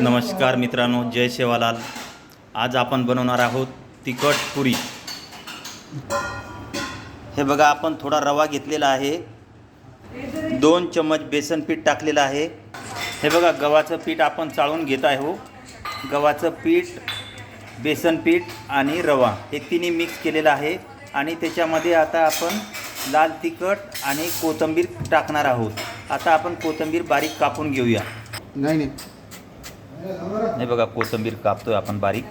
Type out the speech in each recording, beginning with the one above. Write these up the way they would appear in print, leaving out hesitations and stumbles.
नमस्कार मित्रांनो, जय सेवालाल। आज आपण बनवणार आहोत तिखट पुरी। हे बघा, आपण थोडा रवा घेतलेला आहे, 2 चम्मच बेसन पीठ टाकलेलं आहे। हे बघा, गव्हाचं पीठ आपण चाळून घेत आहे। गव्हाचं पीठ, बेसन पीठ आणि रवा हे तिन्ही मिक्स केलेलं आहे आणि त्याच्यामध्ये आता आपण लाल तिखट आणि कोथिंबीर टाकणार आहोत। आता आपण कोथिंबीर बारीक कापून घेऊया। नाही बघा, कोथिंबीर कापतोय आपण बारीक।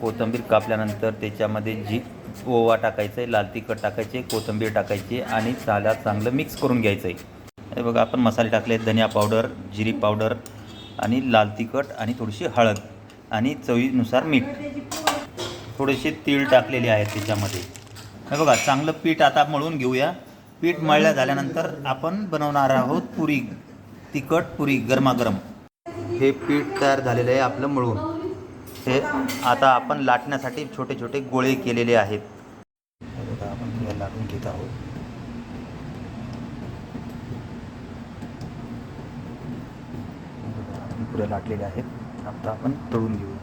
कोथिंबीर कापल्यानंतर त्याच्यामध्ये ओवा टाकायचं आहे, लाल तिखट टाकायचे, कोथिंबीर टाकायची आणि चांगलं मिक्स करून घ्यायचं आहे। हे बघा, आपण मसाले टाकले, धनिया पावडर, जिरी पावडर आणि लाल तिखट आणि थोडीशी हळद आणि चवीनुसार मीठ, थोडेसे तीळ टाकलेले आहेत त्याच्यामध्ये। हे बघा, चांगलं पीठ आता मळून घेऊया। पीठ मळल्या झाल्यानंतर आपण बनवणार आहोत पुरी, तिखट पुरी गरमागरम। हे पीठ तयार झालेलं आहे आपलं मळून। हे आता आपण लाटण्यासाठी छोटे छोटे गोळे केलेले आहेत। हे बघा, आपण हे लाटून घेत आहोत। पुऱ्या लाटलेल्या आहेत, आता आपण तळून घेऊ।